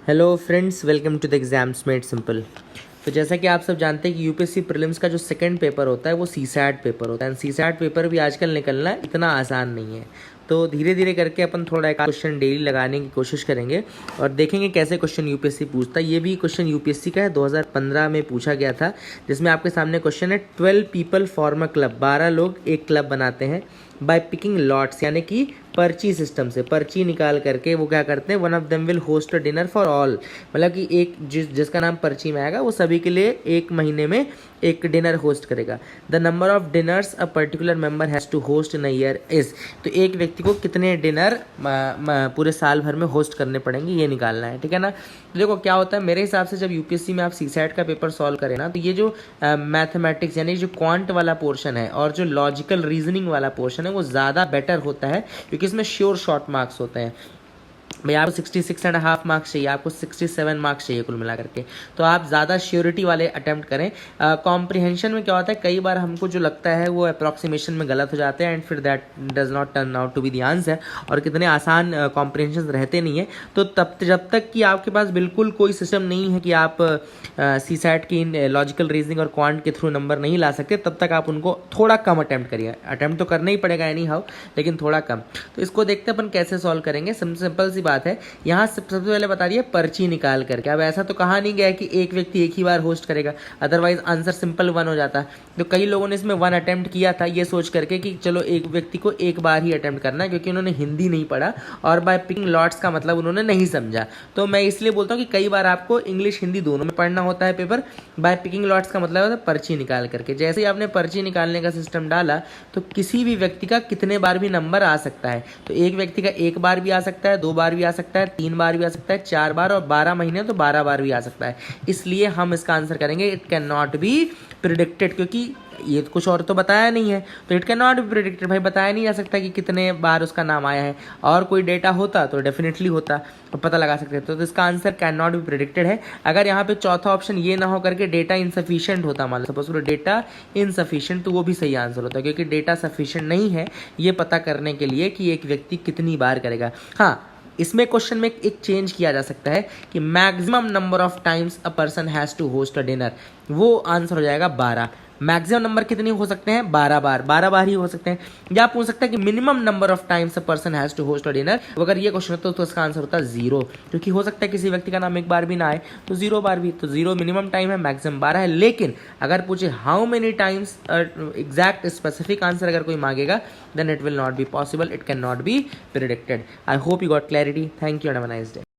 Hello friends, welcome to the exams made simple. तो जैसा कि आप सब जानते हैं कि यूपीएससी प्रीलिम्स का जो सेकंड पेपर होता है वो सीसैट पेपर होता है। एंड सीसैट पेपर भी आजकल निकलना इतना आसान नहीं है। तो धीरे धीरे करके अपन थोड़ा एक क्वेश्चन डेली लगाने की कोशिश करेंगे और देखेंगे कैसे क्वेश्चन यूपीएससी पूछता है। ये भी क्वेश्चन यूपीएससी का है, 2015 में पूछा गया था, जिसमें आपके सामने क्वेश्चन है 12 पीपल फॉर्म अ क्लब, 12 लोग एक क्लब बनाते हैं बाय पिकिंग लॉट्स, यानी कि पर्ची सिस्टम से पर्ची निकाल करके वो क्या करते हैं, one of them will host a dinner for all, मतलब कि एक जिसका नाम पर्ची में आएगा वो सभी के लिए एक महीने में एक डिनर होस्ट करेगा। The number of dinners a particular member has to host in a year is, तो एक व्यक्ति को कितने डिनर पूरे साल भर में होस्ट करने पड़ेंगे ये निकालना है, ठीक है ना। तो देखो क्या होता है, मेरे हिसाब से जब यूपीएससी में आप सीसैट का पेपर सॉल्व करें ना, तो ये जो मैथमेटिक्स यानी जो क्वांट वाला पोर्शन है और जो लॉजिकल रीजनिंग वाला पोर्शन है वो ज़्यादा बेटर होता है, क्योंकि इसमें श्योर शॉर्ट मार्क्स होते हैं। भाई आपको 66.5 मार्क्स चाहिए, आपको 67 मार्क्स चाहिए कुल मिला करके, तो आप ज़्यादा श्योरिटी वाले अटैम्प्ट करें। कॉम्प्रिहेंशन में क्या होता है, कई बार हमको जो लगता है वो अप्रॉक्सीमेशन में गलत हो जाते हैं एंड फिर that does not turn out to be the answer, और कितने आसान कॉम्प्रिहेंशन रहते नहीं है। तो तब जब तक कि आपके पास बिल्कुल कोई सिस्टम नहीं है कि आप सीसैट की लॉजिकल रीजनिंग और क्वांट के थ्रू नंबर नहीं ला सकते, तब तक आप उनको थोड़ा कम अटैम्प्ट करिए। अटैम्प्ट तो करना ही पड़ेगा एनी हाउ, लेकिन थोड़ा कम। तो इसको देखते अपन कैसे सॉल्व करेंगे। सिंपल सी बात है, यहाँ सबसे पहले बता दिया पर्ची निकाल करके। अब ऐसा तो कहा नहीं गया कि एक व्यक्ति एक ही बार होस्ट करेगा, अदरवाइज आंसर सिंपल 1 हो जाता। तो कई लोगों ने इसमें 1 अटेम्प्ट किया था ये सोच करके कि चलो एक व्यक्ति को एक बार ही अटेम्प्ट करना है, क्योंकि उन्होंने हिंदी नहीं पढ़ा और बाय पिकिंग लॉट्स का मतलब उन्होंने नहीं समझा। तो मैं इसलिए बोलता हूँ कि कई बार आपको इंग्लिश हिंदी दोनों में पढ़ना होता है पेपर। बाय पिकिंग लॉट्स का मतलब होता है पर्ची निकाल करके। जैसे ही आपने पर्ची निकालने का सिस्टम डाला तो किसी भी व्यक्ति का कितने बार भी नंबर आ सकता है। तो एक व्यक्ति का एक बार भी आ सकता है, 2 बार भी आ सकता है, 3 बार भी आ सकता है, 4 बार, और 12 महीने तो 12 बार भी आ सकता है। इसलिए हम इसका आंसर करेंगे it can not be predicted, क्योंकि ये कुछ और तो बताया नहीं है, तो it can not be predicted. भाई बताया नहीं जा सकता कि कितने बार उसका नाम आया है, और कोई डेटा होता तो डेफिनेटली होता तो पता लगा सकते थे। तो इसका answer can not be predicted है। अगर यहाँ पे चौथा ऑप्शन ये ना हो करके डेटा इनसफिशिएंट होता, मान लो सपोज डेटा इनसफिशिएंट, तो वो भी सही आंसर होता, क्योंकि डेटा सफिशिएंट नहीं है ये पता करने के लिए कि एक व्यक्ति कितनी बार करेगा। हाँ, इसमें क्वेश्चन में एक चेंज किया जा सकता है कि maximum number of times a person has to host a dinner, वो आंसर हो जाएगा 12। मैक्सिमम नंबर कितने हो सकते हैं, 12 बार, 12 बार ही हो सकते हैं। या पूछ सकता है कि minimum number of times a person has to host a dinner, अगर ये क्वेश्चन होता तो इसका आंसर होता 0, क्योंकि हो सकता है किसी व्यक्ति का नाम एक बार भी ना आए, तो 0 बार भी, तो 0 मिनिमम टाइम है, मैक्सिमम 12 है। लेकिन अगर पूछे how many times, exact specific answer अगर कोई मांगेगा, then it will not be possible, it cannot be predicted. I hope you got clarity. Thank you and have a nice day.